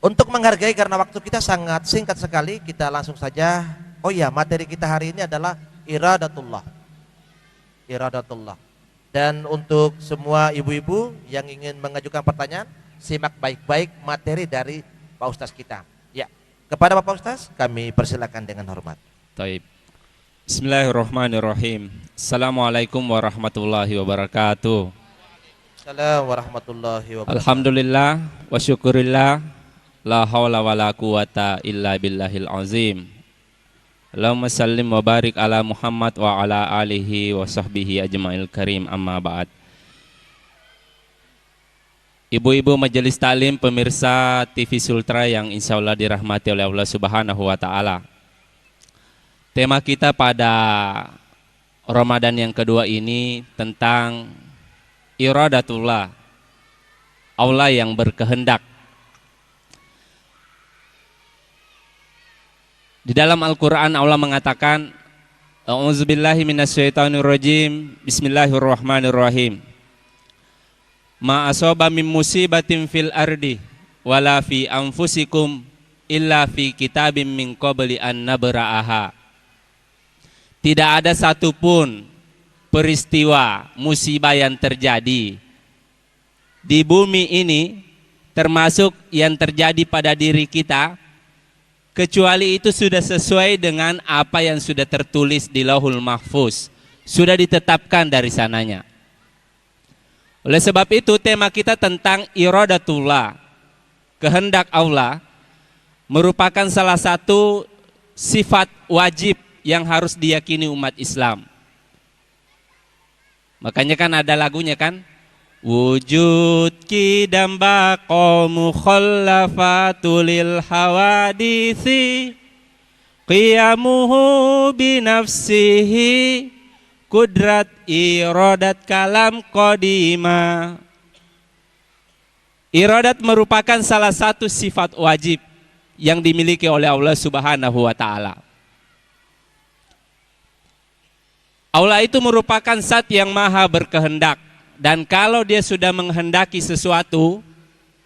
Untuk menghargai karena waktu kita sangat singkat sekali, kita langsung saja. Oh iya, materi kita hari ini adalah iradatullah. Iradatullah. Dan untuk semua ibu-ibu yang ingin mengajukan pertanyaan, simak baik-baik materi dari Pak Ustaz kita. Ya, kepada Bapak Ustaz kami persilakan dengan hormat. Taib. Bismillahirrahmanirrahim. Assalamualaikum warahmatullahi wabarakatuh. Assalamualaikum warahmatullahi wabarakatuh. Alhamdulillah wa syukurillah, la haula wa la quwata illa billahil azim. Allahumma sallim wa barik ala Muhammad wa ala alihi wa sahbihi ajma'il karim, amma ba'd. Ibu-ibu majelis taklim, pemirsa TV Sultra yang insya Allah dirahmati oleh Allah Subhanahu wa ta'ala. Tema kita pada Ramadan yang kedua ini tentang iradatullah, Allah yang berkehendak. Di dalam Al-Quran Allah mengatakan, A'udzubillahi minasyaitonirrajim, Bismillahirrahmanirrahim. Ma asaba min musibatin fil ardi wala fi anfusikum illa fi kitabim min qabli an nabra'aha. Tidak ada satupun peristiwa musibah yang terjadi di bumi ini, termasuk yang terjadi pada diri kita, kecuali itu sudah sesuai dengan apa yang sudah tertulis di Lauhul Mahfuz, sudah ditetapkan dari sananya. Oleh sebab itu tema kita tentang iradatullah, kehendak Allah, merupakan salah satu sifat wajib yang harus diyakini umat Islam. Makanya kan ada lagunya kan, wujud kidam baqo mukhallafatulil hawadisi qiyamuhu binafsihi kudrat iradat kalam qadima. Iradat merupakan salah satu sifat wajib yang dimiliki oleh Allah Subhanahu wa ta'ala. Allah itu merupakan zat yang maha berkehendak. Dan kalau dia sudah menghendaki sesuatu,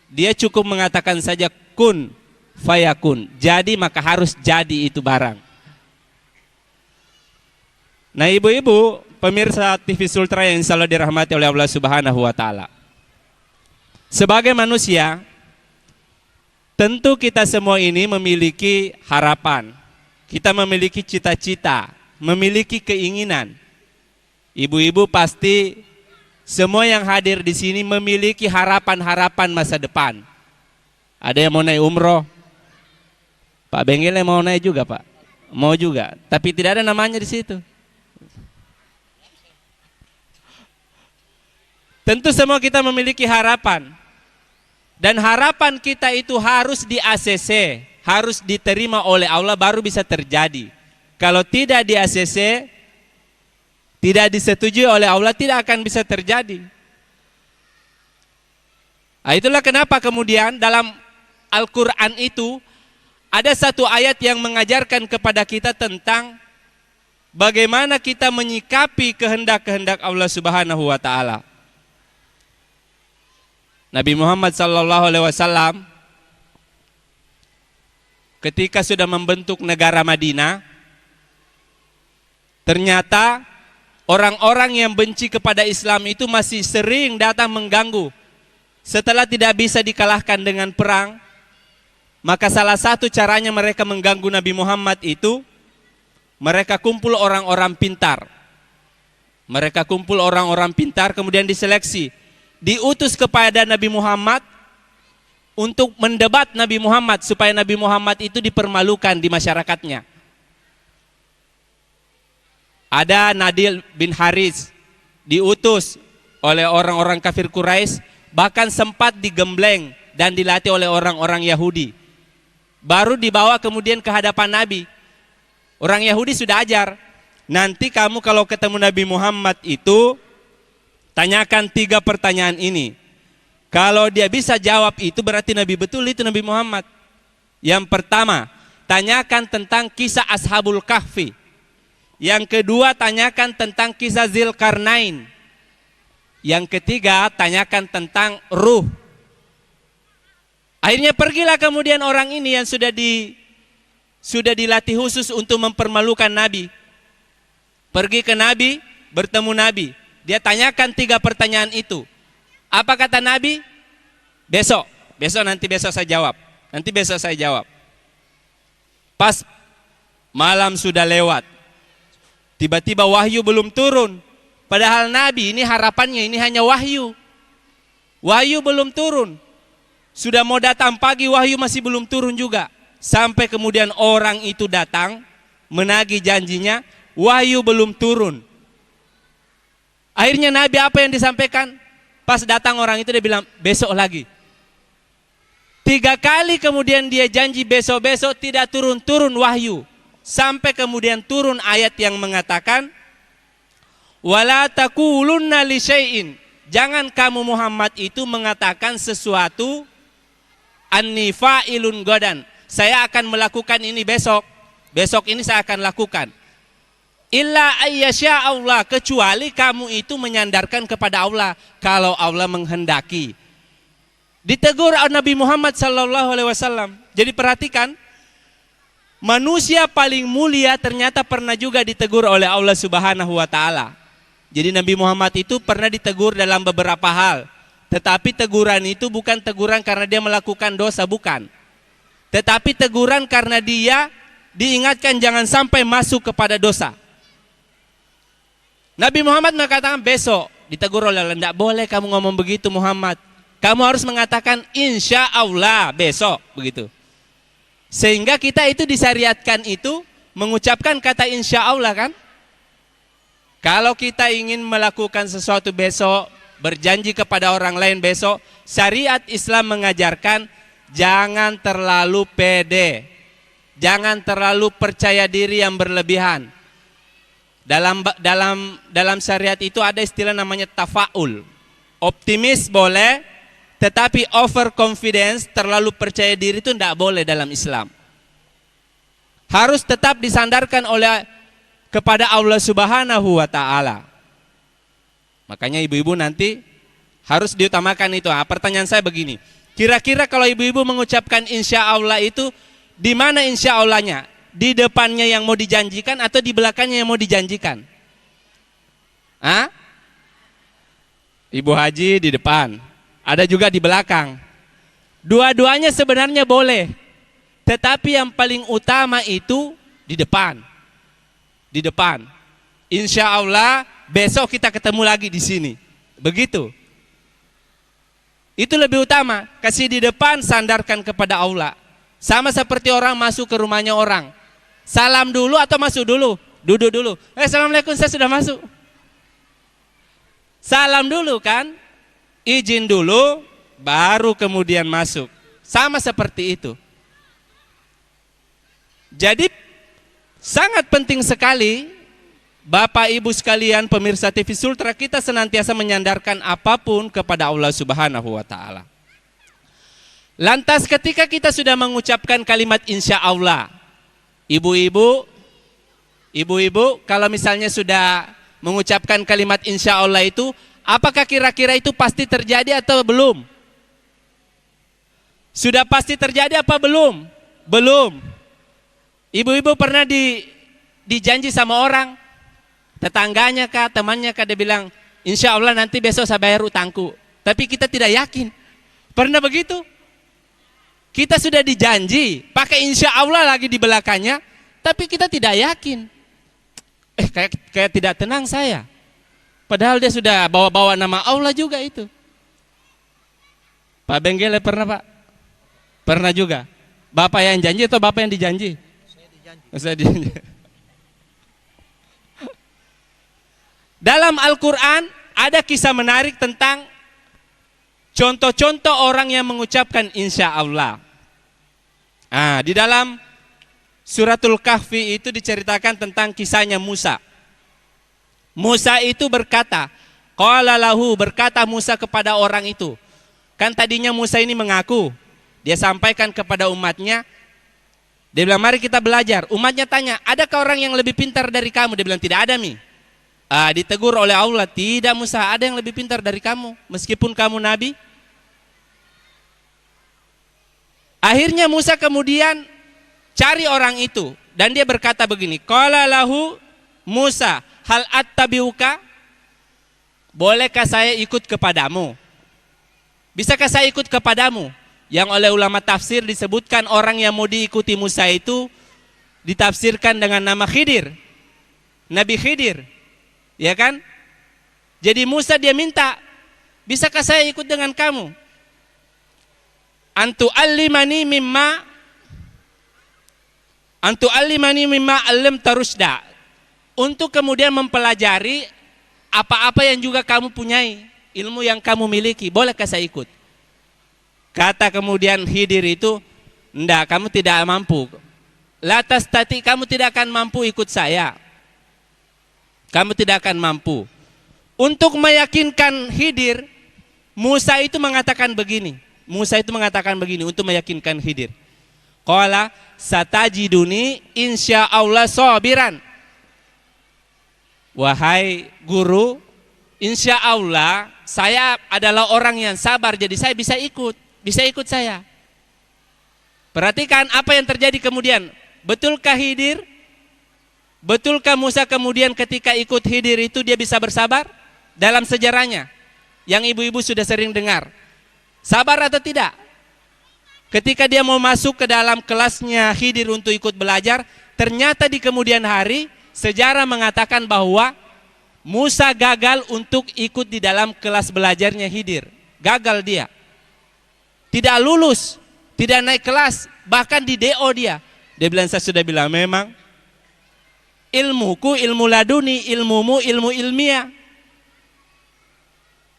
dia cukup mengatakan saja kun fayakun. Jadi maka harus jadi itu barang. Nah ibu-ibu, pemirsa TV Sultra yang insya Allah dirahmati oleh Allah Subhanahu wa ta'ala. Sebagai manusia, tentu kita semua ini memiliki harapan. Kita memiliki cita-cita, memiliki keinginan. Ibu-ibu pasti semua yang hadir di sini memiliki harapan-harapan masa depan. Ada yang mau naik umroh, Pak Benggele mau naik juga Pak, mau juga, tapi tidak ada namanya di situ. Tentu semua kita memiliki harapan, dan harapan kita itu harus di ACC, harus diterima oleh Allah baru bisa terjadi. Kalau tidak di ACC, tidak disetujui oleh Allah, tidak akan bisa terjadi. Nah, itulah kenapa kemudian dalam Al-Quran itu ada satu ayat yang mengajarkan kepada kita tentang bagaimana kita menyikapi kehendak-kehendak Allah Subhanahu wa ta'ala. Nabi Muhammad SAW ketika sudah membentuk negara Madinah, ternyata orang-orang yang benci kepada Islam itu masih sering datang mengganggu. Setelah tidak bisa dikalahkan dengan perang, maka salah satu caranya mereka mengganggu Nabi Muhammad itu, mereka kumpul orang-orang pintar. Mereka kumpul orang-orang pintar, kemudian diseleksi, diutus kepada Nabi Muhammad untuk mendebat Nabi Muhammad supaya Nabi Muhammad itu dipermalukan di masyarakatnya. Ada Nadil bin Haris diutus oleh orang-orang kafir Quraisy, bahkan sempat digembleng dan dilatih oleh orang-orang Yahudi. Baru dibawa kemudian ke hadapan Nabi. Orang Yahudi sudah ajar, nanti kamu kalau ketemu Nabi Muhammad itu tanyakan 3 pertanyaan ini. Kalau dia bisa jawab itu berarti Nabi betul, itu Nabi Muhammad. Yang pertama, tanyakan tentang kisah Ashabul Kahfi. Yang kedua, tanyakan tentang kisah Dzulkarnain. Yang ketiga, tanyakan tentang ruh. Akhirnya pergilah kemudian orang ini yang sudah dilatih khusus untuk mempermalukan Nabi. Pergi ke Nabi, bertemu Nabi. Dia tanyakan 3 pertanyaan itu. Apa kata Nabi? Besok saya jawab. Nanti besok saya jawab. Pas malam sudah lewat. Tiba-tiba wahyu belum turun. Padahal Nabi ini harapannya ini hanya wahyu. Wahyu belum turun. Sudah mau datang pagi, wahyu masih belum turun juga. Sampai kemudian orang itu datang menagih janjinya, wahyu belum turun. Akhirnya Nabi apa yang disampaikan? Pas datang orang itu dia bilang besok lagi. 3 kali kemudian dia janji besok-besok, tidak turun-turun wahyu. Sampai kemudian turun ayat yang mengatakan wala taqulunna li syai'in. Jangan kamu Muhammad itu mengatakan sesuatu anni fa'ilun godan. Saya akan melakukan ini besok. Besok ini saya akan lakukan. Illa ayyasya Allah, kecuali kamu itu menyandarkan kepada Allah kalau Allah menghendaki. Ditegur Nabi Muhammad sallallahu alaihi wasallam. Jadi perhatikan, manusia paling mulia ternyata pernah juga ditegur oleh Allah Subhanahu wa taala. Jadi Nabi Muhammad itu pernah ditegur dalam beberapa hal. Tetapi teguran itu bukan teguran karena dia melakukan dosa, bukan. Tetapi teguran karena dia diingatkan jangan sampai masuk kepada dosa. Nabi Muhammad mengatakan besok, ditegur oleh Allah, tidak boleh kamu ngomong begitu Muhammad. Kamu harus mengatakan insya Allah besok, begitu. Sehingga kita itu disyariatkan itu mengucapkan kata insya Allah kan. Kalau kita ingin melakukan sesuatu besok, berjanji kepada orang lain besok, syariat Islam mengajarkan jangan terlalu pede, jangan terlalu percaya diri yang berlebihan. Dalam syariat itu ada istilah namanya tafaul. Optimis boleh, tetapi over confidence, terlalu percaya diri itu tidak boleh dalam Islam. Harus tetap disandarkan kepada Allah Subhanahu wa taala. Makanya ibu-ibu nanti harus diutamakan itu. Pertanyaan saya begini, kira-kira kalau ibu-ibu mengucapkan insya Allah itu di mana insya Allahnya? Di depannya yang mau dijanjikan atau di belakangnya yang mau dijanjikan? Ibu Haji di depan, ada juga di belakang. Dua-duanya sebenarnya boleh, tetapi yang paling utama itu di depan. Di depan. Insya Allah besok kita ketemu lagi di sini. Begitu. Itu lebih utama. Kasih di depan, sandarkan kepada Allah. Sama seperti orang masuk ke rumahnya orang. Salam dulu atau masuk dulu? Duduk dulu. Assalamualaikum, saya sudah masuk. Salam dulu kan? Izin dulu, baru kemudian masuk. Sama seperti itu. Jadi sangat penting sekali Bapak Ibu sekalian pemirsa TV Sultra, kita senantiasa menyandarkan apapun kepada Allah Subhanahu wa taala. Lantas ketika kita sudah mengucapkan kalimat insya Allah, ibu-ibu kalau misalnya sudah mengucapkan kalimat insya Allah itu, apakah kira-kira itu pasti terjadi atau belum? Sudah pasti terjadi apa belum? Belum. Ibu-ibu pernah dijanji sama orang, tetangganya kah, temannya kah, dia bilang insya Allah nanti besok saya bayar utangku, tapi kita tidak yakin. Pernah begitu? Kita sudah dijanji, pakai insya Allah lagi di belakangnya, tapi kita tidak yakin. Kayak tidak tenang saya. Padahal dia sudah bawa-bawa nama Allah juga itu. Pak Benggele pernah Pak? Pernah juga. Bapak yang janji atau Bapak yang dijanji? Saya dijanji. Dalam Al-Quran ada kisah menarik tentang contoh-contoh orang yang mengucapkan insya Allah. Di dalam Suratul Kahfi itu diceritakan tentang kisahnya Musa. Musa itu berkata, qala lahu, berkata Musa kepada orang itu. Kan tadinya Musa ini mengaku, dia sampaikan kepada umatnya. Dia bilang mari kita belajar. Umatnya tanya, adakah orang yang lebih pintar dari kamu? Dia bilang tidak ada mi. Ditegur oleh Allah, tidak Musa, ada yang lebih pintar dari kamu meskipun kamu nabi. Akhirnya Musa kemudian cari orang itu dan dia berkata begini, qala lahu Musa, hal attabiuka? Bolehkah saya ikut kepadamu? Bisakah saya ikut kepadamu? Yang oleh ulama tafsir disebutkan orang yang mau diikuti Musa itu ditafsirkan dengan nama Khidir, Nabi Khidir, ya kan? Jadi Musa dia minta, bisakah saya ikut dengan kamu? Antu allimani mimma alam tarusda, untuk kemudian mempelajari apa-apa yang juga kamu punyai, ilmu yang kamu miliki, bolehkah saya ikut? Kata kemudian Khidir itu, enggak, kamu tidak mampu. La tastati, kamu tidak akan mampu ikut saya. Kamu tidak akan mampu. Untuk meyakinkan Khidir, Musa itu mengatakan begini. Untuk meyakinkan Khidir. Qala satajiduni insyaallah sabiran. Wahai guru, insya Allah saya adalah orang yang sabar, jadi saya bisa ikut saya. Perhatikan apa yang terjadi kemudian. Betulkah Khidir? Betulkah Musa kemudian ketika ikut Khidir itu dia bisa bersabar? Dalam sejarahnya yang ibu-ibu sudah sering dengar, sabar atau tidak? Ketika dia mau masuk ke dalam kelasnya Khidir untuk ikut belajar, ternyata di kemudian hari sejarah mengatakan bahwa Musa gagal untuk ikut di dalam kelas belajarnya Khidir. Gagal dia. Tidak lulus, tidak naik kelas, bahkan di DO dia. Dia bilang, saya sudah bilang memang ilmuku ilmu laduni, ilmumu ilmu ilmiah.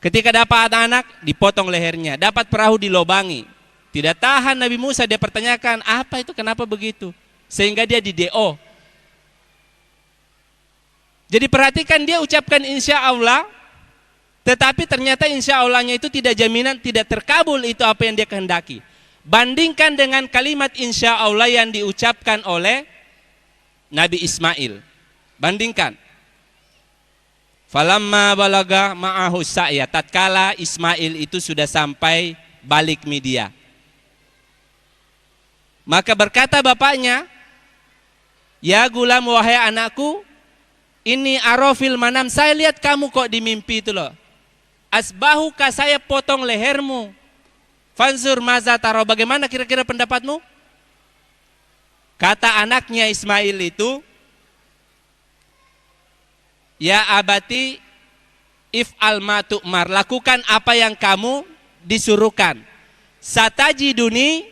Ketika dapat anak, dipotong lehernya, dapat perahu dilobangi. Tidak tahan Nabi Musa, dia pertanyakan, apa itu, kenapa begitu? Sehingga dia di DO. Jadi perhatikan, dia ucapkan insya Allah, tetapi ternyata insya Allahnya itu tidak jaminan tidak terkabul itu apa yang dia kehendaki. Bandingkan dengan kalimat insya Allah yang diucapkan oleh Nabi Ismail. Bandingkan. Falamma balaga ma'ahu sa'ya, tatkala Ismail itu sudah sampai balik media. Maka berkata bapaknya, ya gulam, wahai anakku, ini arofil manam, saya lihat kamu kok di mimpi itu loh. Asbahuka, saya potong lehermu. Fanzur maza taro, bagaimana kira-kira pendapatmu? Kata anaknya Ismail itu, ya abati if'al ma tu'mar, lakukan apa yang kamu disuruhkan. Satajiduni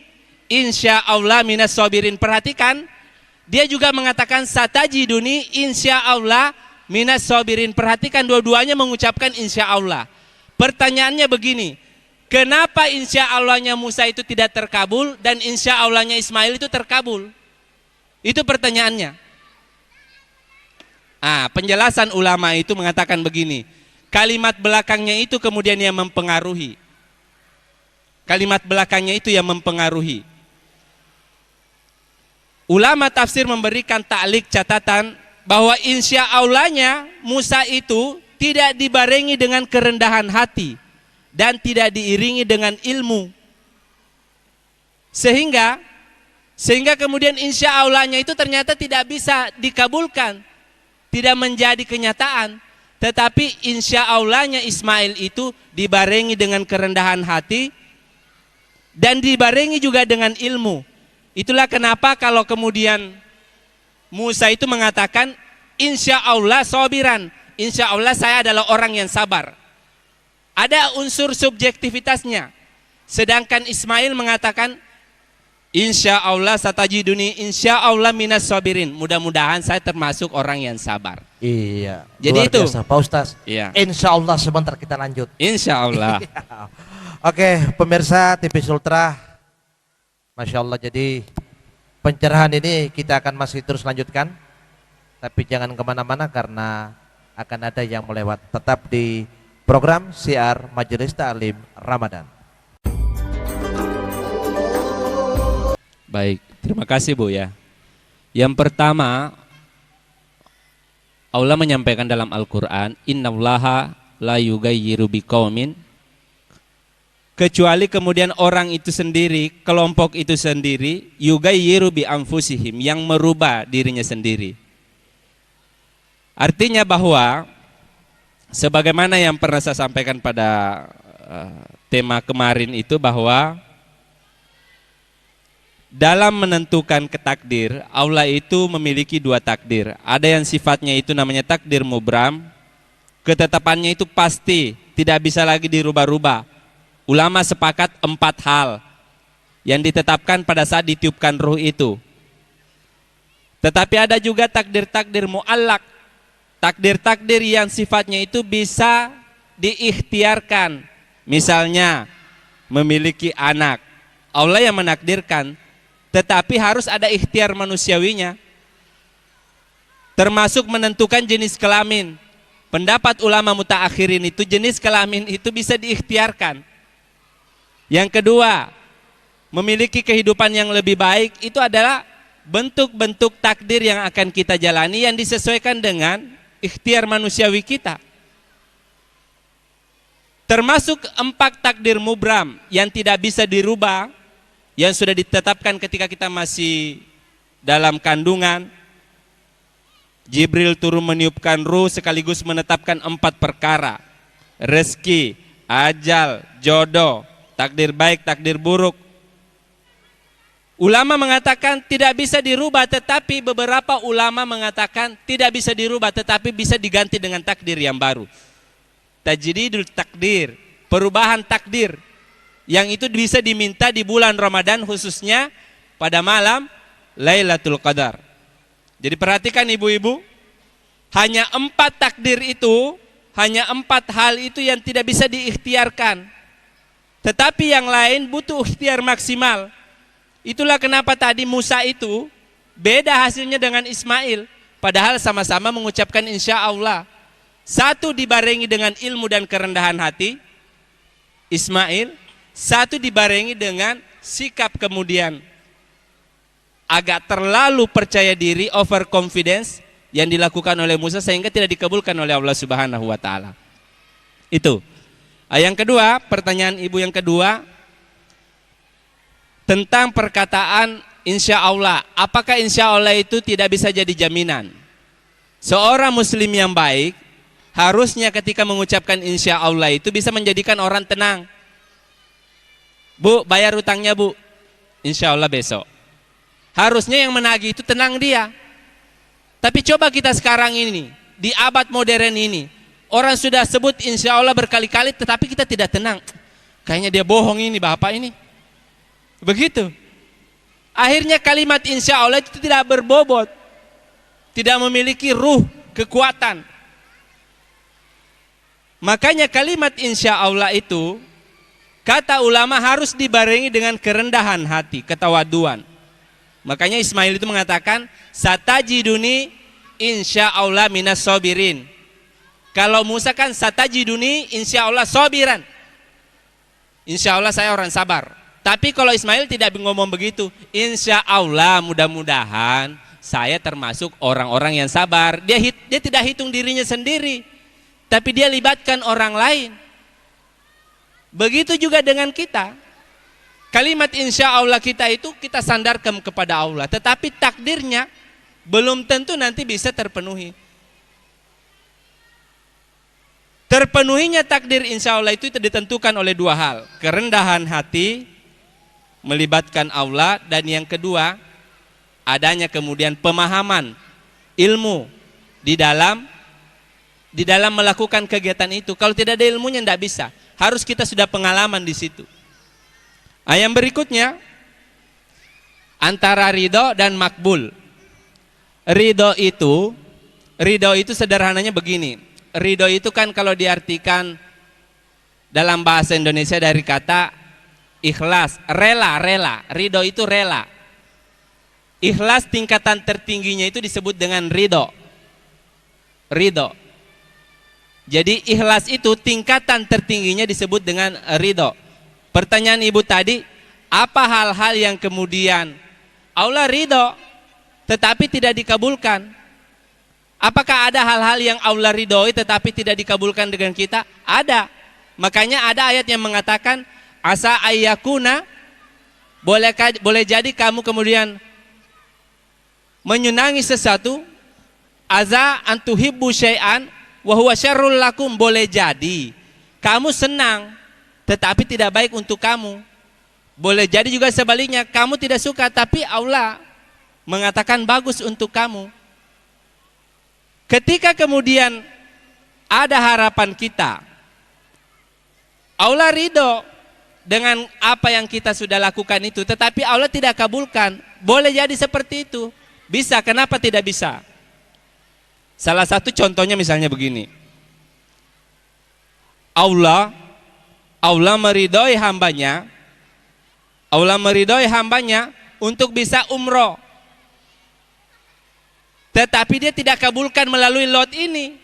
insya Allah minas sabirin. Perhatikan, dia juga mengatakan satajiduni insya Allah minas sabirin. Perhatikan, dua-duanya mengucapkan insya Allah. Pertanyaannya begini, kenapa insya Allahnya Musa itu tidak terkabul dan insya Allahnya Ismail itu terkabul? Itu pertanyaannya. Penjelasan ulama itu mengatakan begini, kalimat belakangnya itu kemudian yang mempengaruhi. Kalimat belakangnya itu yang mempengaruhi. Ulama tafsir memberikan ta'liq catatan bahwa insya Allahnya Musa itu tidak dibarengi dengan kerendahan hati dan tidak diiringi dengan ilmu. Sehingga kemudian insya Allahnya itu ternyata tidak bisa dikabulkan, tidak menjadi kenyataan. Tetapi insya Allahnya Ismail itu dibarengi dengan kerendahan hati dan dibarengi juga dengan ilmu. Itulah kenapa kalau kemudian Musa itu mengatakan insya Allah sabiran, insya Allah saya adalah orang yang sabar. Ada unsur subjektivitasnya. Sedangkan Ismail mengatakan insya Allah satajiduni insya Allah minas sabirin. Mudah-mudahan saya termasuk orang yang sabar. Iya. Jadi luar itu biasa, Pak Ustaz. Iya. Insya Allah sebentar kita lanjut. Insya Allah. Oke, pemirsa TV Sultra, Masya Allah. Jadi pencerahan ini kita akan masih terus lanjutkan, tapi jangan kemana-mana karena akan ada yang melewat. Tetap di program Syiar Majelis Ta'lim Ramadan. Baik, terima kasih Bu ya. Yang pertama, Allah menyampaikan dalam Al-Quran, innallaha la yugayyiru biqaumin kecuali kemudian orang itu sendiri, kelompok itu sendiri, yughayyiru bi anfusihim, yang merubah dirinya sendiri. Artinya bahwa sebagaimana yang pernah saya sampaikan pada tema kemarin itu, bahwa dalam menentukan ketakdir, Allah itu memiliki dua takdir. Ada yang sifatnya itu namanya takdir mubram, ketetapannya itu pasti, tidak bisa lagi dirubah-rubah. Ulama sepakat 4 hal yang ditetapkan pada saat ditiupkan ruh itu. Tetapi ada juga takdir-takdir mu'allak, takdir-takdir yang sifatnya itu bisa diikhtiarkan. Misalnya memiliki anak, Allah yang menakdirkan, tetapi harus ada ikhtiar manusiawinya. Termasuk menentukan jenis kelamin. Pendapat ulama mutaakhirin itu jenis kelamin itu bisa diikhtiarkan. Yang kedua, memiliki kehidupan yang lebih baik itu adalah bentuk-bentuk takdir yang akan kita jalani yang disesuaikan dengan ikhtiar manusiawi kita. Termasuk 4 takdir mubram yang tidak bisa dirubah, yang sudah ditetapkan ketika kita masih dalam kandungan. Jibril turun meniupkan ruh sekaligus menetapkan 4 perkara: rezeki, ajal, jodoh, takdir baik, takdir buruk. Ulama mengatakan tidak bisa dirubah, tetapi beberapa ulama mengatakan tidak bisa dirubah tetapi bisa diganti dengan takdir yang baru. Tajdidul takdir, perubahan takdir, yang itu bisa diminta di bulan Ramadan, khususnya pada malam Lailatul Qadar. Jadi perhatikan ibu-ibu, hanya 4 takdir itu, hanya 4 hal itu yang tidak bisa diikhtiarkan. Tetapi yang lain butuh ikhtiar maksimal. Itulah kenapa tadi Musa itu beda hasilnya dengan Ismail, padahal sama-sama mengucapkan insya Allah. Satu dibarengi dengan ilmu dan kerendahan hati, Ismail. Satu dibarengi dengan sikap kemudian agak terlalu percaya diri, overconfidence yang dilakukan oleh Musa sehingga tidak dikabulkan oleh Allah Subhanahu wa taala. Itu. Yang kedua, pertanyaan ibu yang kedua tentang perkataan insya Allah. Apakah insya Allah itu tidak bisa jadi jaminan? Seorang muslim yang baik harusnya ketika mengucapkan insya Allah itu bisa menjadikan orang tenang. Bu, bayar utangnya bu, insya Allah besok. Harusnya yang menagih itu tenang dia. Tapi coba kita sekarang ini, di abad modern ini, orang sudah sebut insya Allah berkali-kali tetapi kita tidak tenang. Kayaknya dia bohong ini bapak ini. Begitu. Akhirnya kalimat insya Allah itu tidak berbobot, tidak memiliki ruh, kekuatan. Makanya kalimat insya Allah itu, kata ulama, harus dibarengi dengan kerendahan hati, ketawaduan. Makanya Ismail itu mengatakan, satajiduni insya Allah minas sobirin. Kalau Musa kan satajiduni insya Allah sobiran. Insya Allah saya orang sabar. Tapi kalau Ismail tidak ngomong begitu, insya Allah mudah-mudahan saya termasuk orang-orang yang sabar. Dia tidak hitung dirinya sendiri, tapi dia libatkan orang lain. Begitu juga dengan kita. Kalimat insya Allah kita itu kita sandarkan kepada Allah, tetapi takdirnya belum tentu nanti bisa terpenuhi. Terpenuhinya takdir insya Allah itu ditentukan oleh 2 hal. Kerendahan hati, melibatkan Allah, dan yang kedua adanya kemudian pemahaman ilmu di dalam melakukan kegiatan itu. Kalau tidak ada ilmunya tidak bisa. Harus kita sudah pengalaman di situ. Yang berikutnya antara ridho dan makbul. Ridho itu sederhananya begini. Ridho itu kan kalau diartikan dalam bahasa Indonesia dari kata ikhlas, rela. Ridho itu rela. Ikhlas tingkatan tertingginya itu disebut dengan ridho. Jadi ikhlas itu tingkatan tertingginya disebut dengan ridho. Pertanyaan ibu tadi, apa hal-hal yang kemudian Allah ridho tetapi tidak dikabulkan? Apakah ada hal-hal yang Allah ridhoi tetapi tidak dikabulkan dengan kita? Ada. Makanya ada ayat yang mengatakan asa ayyakuna, boleh jadi kamu kemudian menyenangi sesuatu, asa antuhibbu syai'an wa huwa syarrul lakum, boleh jadi kamu senang tetapi tidak baik untuk kamu. Boleh jadi juga sebaliknya, kamu tidak suka tapi Allah mengatakan bagus untuk kamu. Ketika kemudian ada harapan kita, Allah ridho dengan apa yang kita sudah lakukan itu, tetapi Allah tidak kabulkan. Boleh jadi seperti itu. Bisa, kenapa tidak bisa? Salah satu contohnya misalnya begini. Allah meridhoi hambanya untuk bisa umroh. Tetapi dia tidak kabulkan melalui lot ini.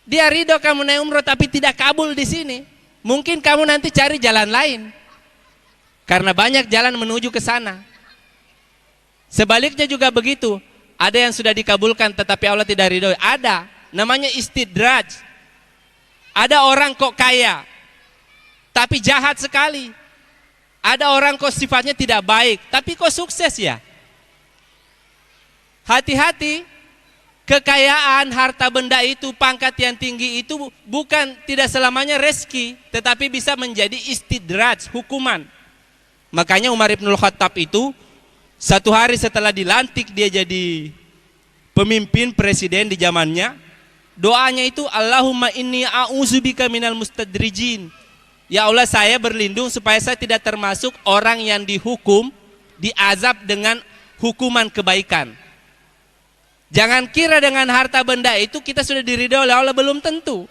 Dia ridho kamu naik umroh tapi tidak kabul di sini. Mungkin kamu nanti cari jalan lain. Karena banyak jalan menuju ke sana. Sebaliknya juga begitu. Ada yang sudah dikabulkan tetapi Allah tidak ridho. Ada, namanya istidraj. Ada orang kok kaya tapi jahat sekali. Ada orang kok sifatnya tidak baik tapi kok sukses ya. Hati-hati, kekayaan, harta benda itu, pangkat yang tinggi itu bukan tidak selamanya rezeki, tetapi bisa menjadi istidraj, hukuman. Makanya Umar ibn Khattab itu satu hari setelah dilantik dia jadi pemimpin presiden di zamannya, doanya itu Allahumma inni a'udzubika minal mustadrijin. Ya Allah, saya berlindung supaya saya tidak termasuk orang yang dihukum, diazab dengan hukuman kebaikan. Jangan kira dengan harta benda itu kita sudah diridhoi oleh Allah, belum tentu.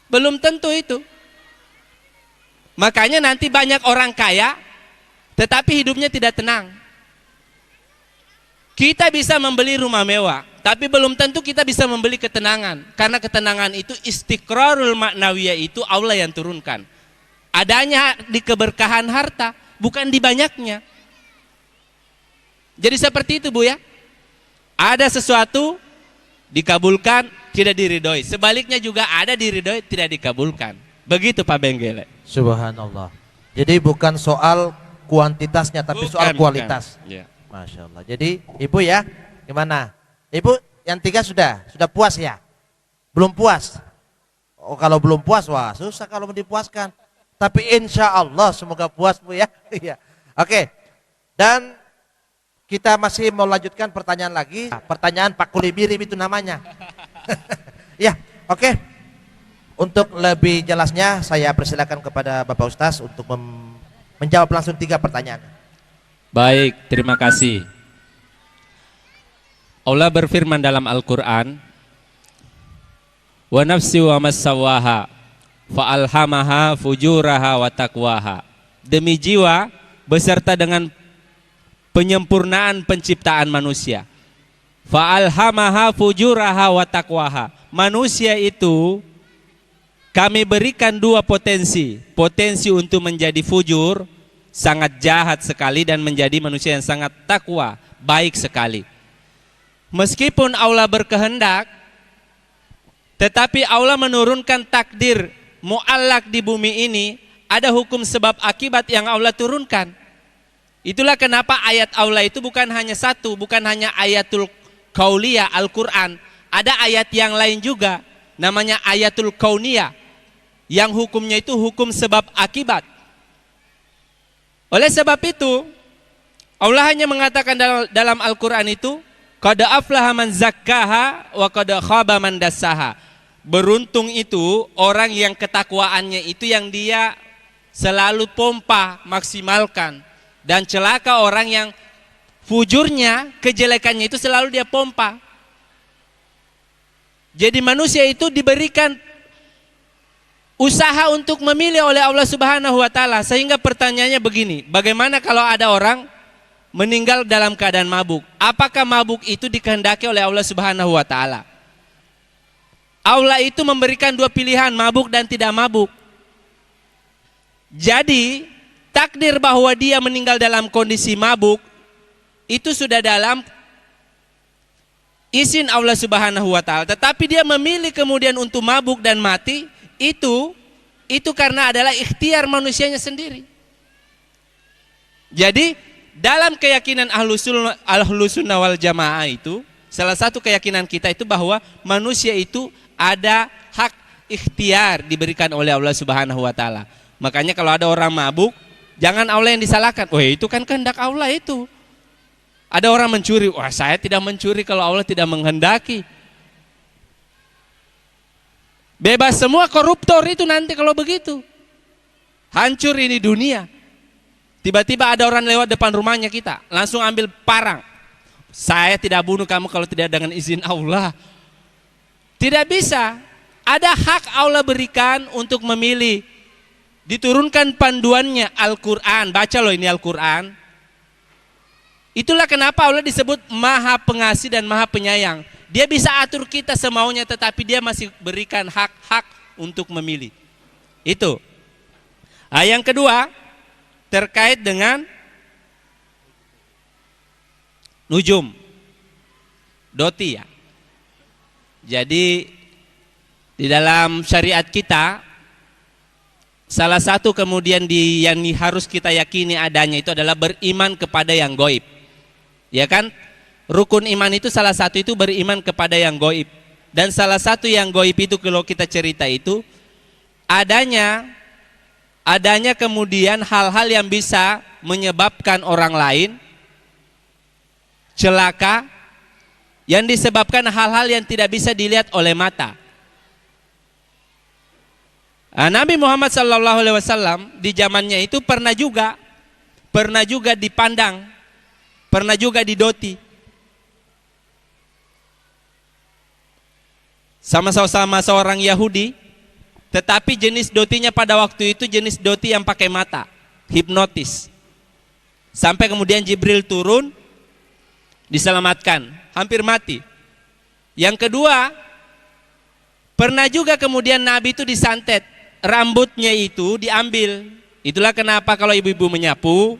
Belum tentu itu. Makanya nanti banyak orang kaya tetapi hidupnya tidak tenang. Kita bisa membeli rumah mewah, tapi belum tentu kita bisa membeli ketenangan. Karena ketenangan itu istiqrarul maknawiyah, itu Allah yang turunkan. Adanya di keberkahan harta, bukan di banyaknya. Jadi seperti itu Bu ya. Ada sesuatu dikabulkan, tidak diridhoi. Sebaliknya juga ada diridhoi, tidak dikabulkan. Begitu Pak Benggele. Subhanallah. Jadi bukan soal kuantitasnya tapi soal kualitas. Ya. Masya Allah. Jadi Ibu ya, gimana? Ibu yang 3 sudah puas ya? Belum puas? Oh, kalau belum puas, wah susah kalau mau dipuaskan. Tapi insya Allah semoga puas Bu ya. Iya. Oke. Dan kita masih mau lanjutkan pertanyaan lagi. Pertanyaan Pak Kulibirib itu namanya. Ya, oke. Untuk lebih jelasnya saya persilakan kepada Bapak Ustaz untuk menjawab langsung 3 pertanyaan. Baik, terima kasih. Allah berfirman dalam Al-Quran, wa nafsi wa massawaha fa'alhamaha fujuraha wa taqwaha. Demi jiwa beserta dengan penyempurnaan penciptaan manusia. Fa'alhamaha fujuraha wa taqwaha. Manusia itu kami berikan 2 potensi. Potensi untuk menjadi fujur, sangat jahat sekali, dan menjadi manusia yang sangat takwa, baik sekali. Meskipun Allah berkehendak, tetapi Allah menurunkan takdir mu'allak di bumi ini, ada hukum sebab akibat yang Allah turunkan. Itulah kenapa ayat Allah itu bukan hanya satu, bukan hanya ayatul kauliyah Al-Quran. Ada ayat yang lain juga, namanya ayatul kauniyah, yang hukumnya itu hukum sebab akibat. Oleh sebab itu, Allah hanya mengatakan dalam Al-Quran itu, qad aflaha man zakkaha wa qad khaba man dassaha. Beruntung itu orang yang ketakwaannya itu yang dia selalu pompa, maksimalkan. Dan celaka orang yang fujurnya, kejelekannya itu selalu dia pompa. Jadi manusia itu diberikan usaha untuk memilih oleh Allah Subhanahu wa taala. Sehingga pertanyaannya begini, bagaimana kalau ada orang meninggal dalam keadaan mabuk? Apakah mabuk itu dikehendaki oleh Allah Subhanahu wa taala? Allah itu memberikan 2 pilihan, mabuk dan tidak mabuk. Jadi takdir bahwa dia meninggal dalam kondisi mabuk itu sudah dalam izin Allah Subhanahu wa taala. Tetapi dia memilih kemudian untuk mabuk dan mati, itu itu karena adalah ikhtiar manusianya sendiri. Jadi dalam keyakinan Ahlus Sunnah wal Jamaah itu, salah satu keyakinan kita itu bahwa manusia itu ada hak ikhtiar diberikan oleh Allah Subhanahu wa taala. Makanya kalau ada orang mabuk, jangan Allah yang disalahkan. Oh, itu kan kehendak Allah itu. Ada orang mencuri, wah saya tidak mencuri kalau Allah tidak menghendaki. Bebas semua koruptor itu nanti kalau begitu. Hancur ini dunia. Tiba-tiba ada orang lewat depan rumahnya kita, langsung ambil parang. Saya tidak bunuh kamu kalau tidak dengan izin Allah. Tidak bisa. Ada hak Allah berikan untuk memilih. Diturunkan panduannya Al-Quran. Baca loh ini Al-Quran. Itulah kenapa Allah disebut Maha Pengasih dan Maha Penyayang. Dia bisa atur kita semaunya, tetapi dia masih berikan hak-hak untuk memilih. Itu. Yang kedua, terkait dengan nujum, doti ya. Jadi di dalam syariat kita, salah satu kemudian yang harus kita yakini adanya itu adalah beriman kepada yang gaib. Ya kan? Rukun iman itu salah satu itu beriman kepada yang gaib. Dan salah satu yang gaib itu kalau kita cerita itu adanya kemudian hal-hal yang bisa menyebabkan orang lain celaka, yang disebabkan hal-hal yang tidak bisa dilihat oleh mata. Nabi Muhammad SAW di zamannya itu pernah juga dipandang, pernah juga didoti. Sama-sama seorang Yahudi, tetapi jenis dotinya pada waktu itu jenis doti yang pakai mata, hipnotis. Sampai kemudian Jibril turun, diselamatkan, hampir mati. Yang kedua, pernah juga kemudian Nabi itu disantet, rambutnya itu diambil. Itulah kenapa kalau ibu-ibu menyapu,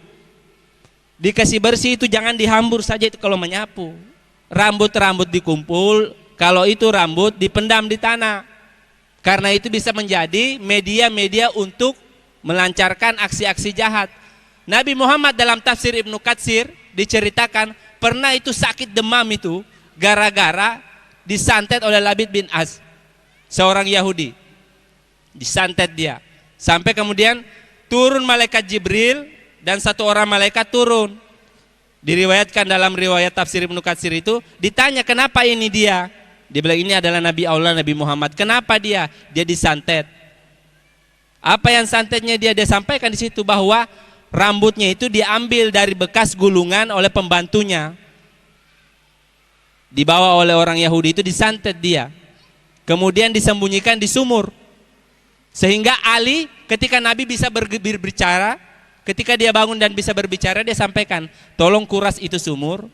dikasih bersih itu jangan dihambur saja itu kalau menyapu. Rambut-rambut dikumpul, kalau itu rambut dipendam di tanah. Karena itu bisa menjadi media-media untuk melancarkan aksi-aksi jahat. Nabi Muhammad dalam tafsir Ibnu Katsir diceritakan pernah itu sakit demam itu gara-gara disantet oleh Labid bin Az, seorang Yahudi. Disantet dia. Sampai kemudian turun malaikat Jibril dan satu orang malaikat turun. Diriwayatkan dalam riwayat tafsir Ibnu Katsir itu ditanya kenapa ini dia. Dia bilang ini adalah Nabi Allah, Nabi Muhammad. Kenapa dia? Dia disantet. Apa yang santetnya dia sampaikan di situ bahwa rambutnya itu diambil dari bekas gulungan oleh pembantunya. Dibawa oleh orang Yahudi itu disantet dia. Kemudian disembunyikan di sumur. Sehingga Ali ketika Nabi bisa berbicara, ketika dia bangun dan bisa berbicara, dia sampaikan, tolong kuras itu sumur,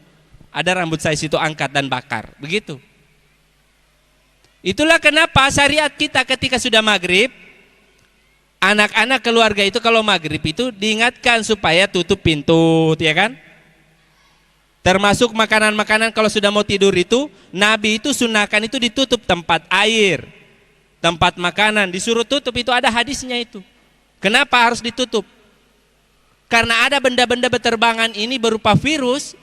ada rambut saya situ angkat dan bakar. Begitu. Itulah kenapa syariat kita ketika sudah maghrib, anak-anak keluarga itu kalau maghrib itu diingatkan supaya tutup pintu, ya kan? Termasuk makanan-makanan kalau sudah mau tidur itu, Nabi itu sunahkan itu ditutup tempat air, tempat makanan, disuruh tutup, itu ada hadisnya itu. Kenapa harus ditutup? Karena ada benda-benda berterbangan ini berupa virus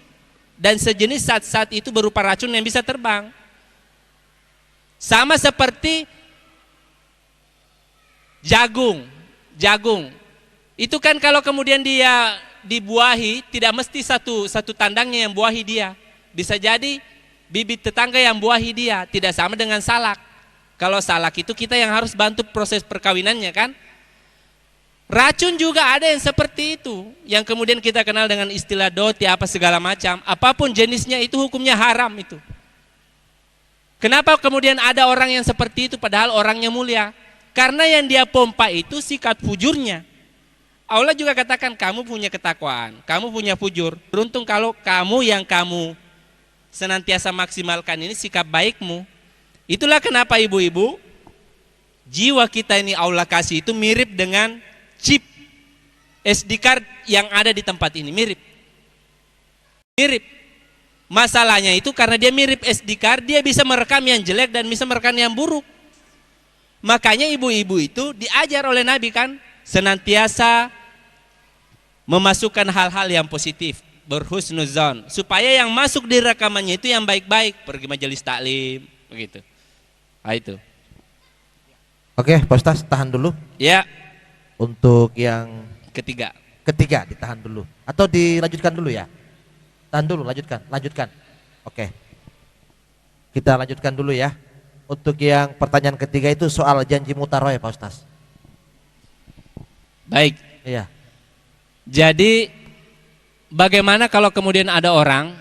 dan sejenis zat-zat itu berupa racun yang bisa terbang. Sama seperti jagung. Itu kan kalau kemudian dia dibuahi, tidak mesti satu tandangnya yang buahi dia. Bisa jadi bibit tetangga yang buahi dia, tidak sama dengan salak. Kalau salak itu kita yang harus bantu proses perkawinannya kan. Racun juga ada yang seperti itu, yang kemudian kita kenal dengan istilah doti apa segala macam. Apapun jenisnya itu hukumnya haram itu. Kenapa kemudian ada orang yang seperti itu padahal orangnya mulia? Karena yang dia pompa itu sikap fujurnya. Allah juga katakan kamu punya ketakwaan, kamu punya fujur. Beruntung kalau kamu yang kamu senantiasa maksimalkan ini sikap baikmu. Itulah kenapa ibu-ibu, jiwa kita ini Allah kasih itu mirip dengan chip SD card yang ada di tempat ini, mirip. Masalahnya itu karena dia mirip SD card, dia bisa merekam yang jelek dan bisa merekam yang buruk. Makanya ibu-ibu itu diajar oleh Nabi kan senantiasa memasukkan hal-hal yang positif, berhusnuzon, supaya yang masuk di rekamannya itu yang baik-baik, pergi majelis taklim, begitu. Nah, itu. Oke, Pak Ustaz, tahan dulu. Ya, Untuk yang ketiga. ketiga ditahan dulu atau dilanjutkan dulu ya? Tahan dulu, lanjutkan. Oke. Kita lanjutkan dulu ya. Untuk yang pertanyaan ketiga itu soal janji mutaroh ya Pak Ustaz. Baik. Iya. Jadi bagaimana kalau kemudian ada orang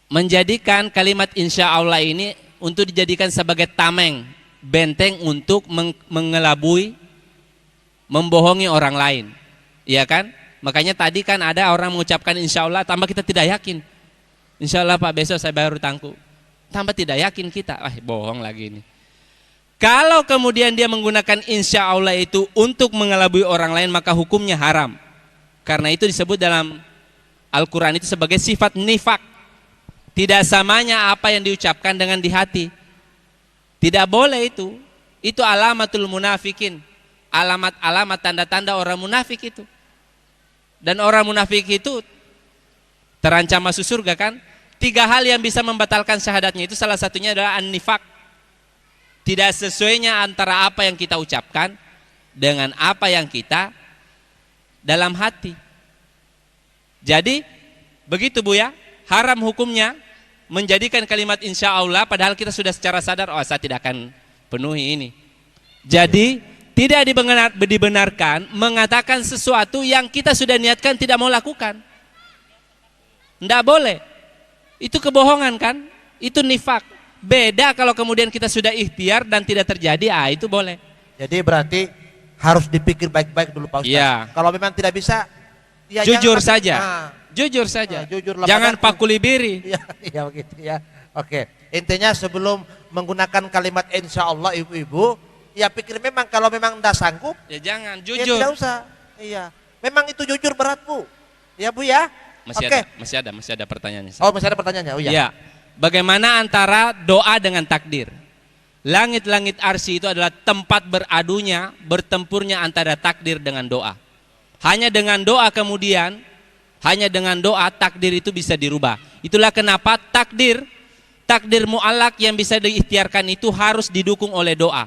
menjadikan kalimat insya Allah ini untuk dijadikan sebagai tameng, benteng untuk mengelabui, membohongi orang lain, iya kan? Makanya tadi kan ada orang mengucapkan insya Allah, tambah kita tidak yakin. Insya Allah Pak besok saya bayar utangku, tambah tidak yakin kita, bohong lagi ini. Kalau kemudian dia menggunakan insya Allah itu untuk mengelabui orang lain, maka hukumnya haram. Karena itu disebut dalam Al-Quran itu sebagai sifat nifak. Tidak samanya apa yang diucapkan dengan di hati. Tidak boleh itu. Itu alamatul munafikin. Alamat-alamat tanda-tanda orang munafik itu. Dan orang munafik itu terancam masuk surga kan? 3 hal yang bisa membatalkan syahadatnya itu salah satunya adalah an-nifak. Tidak sesuainya antara apa yang kita ucapkan dengan apa yang kita dalam hati. Jadi begitu Bu ya, haram hukumnya menjadikan kalimat insya Allah padahal kita sudah secara sadar, saya tidak akan penuhi ini. Jadi tidak dibenarkan mengatakan sesuatu yang kita sudah niatkan tidak mau lakukan. Tidak boleh. Itu kebohongan kan? Itu nifak. Beda kalau kemudian kita sudah ikhtiar dan tidak terjadi, itu boleh. Jadi berarti harus dipikir baik-baik dulu Pak Ustaz. Ya. Kalau memang tidak bisa, ya jujur jangan, saja. Jujur saja. Jujurlah Jangan padaku. pakulibiri. Iya begitu ya. Oke. Intinya sebelum menggunakan kalimat insya Allah ibu-ibu, ya pikir memang kalau memang tidak sanggup, Ya jangan, ya jujur. tidak usah. Iya. Memang itu jujur berat Bu. Ya Bu ya. Oke. Masih ada pertanyaannya. Oh masih ada pertanyaannya. Oh iya. Ya. Bagaimana antara doa dengan takdir? Langit-langit arsy itu adalah tempat beradunya, bertempurnya antara takdir dengan doa. Hanya dengan doa kemudian, hanya dengan doa takdir itu bisa dirubah. Itulah kenapa takdir mu'allak yang bisa diikhtiarkan itu harus didukung oleh doa.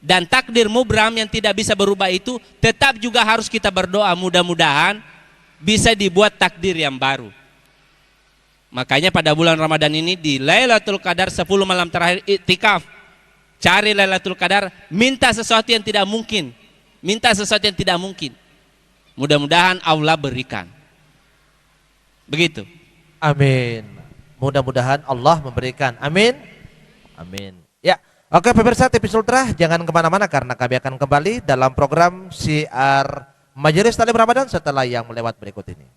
Dan takdir mubram yang tidak bisa berubah itu tetap juga harus kita berdoa, mudah-mudahan bisa dibuat takdir yang baru. Makanya pada bulan Ramadan ini di Lailatul Qadar 10 malam terakhir iktikaf, cari Lailatul Qadar, minta sesuatu yang tidak mungkin. Minta sesuatu yang tidak mungkin. Mudah-mudahan Allah berikan. Begitu. Amin. Mudah-mudahan Allah memberikan. Amin. Amin. Ya. Oke pemirsa TV Sultra, jangan kemana-mana karena kami akan kembali dalam program Syiar Majelis Taklim Ramadan setelah yang melewat berikut ini.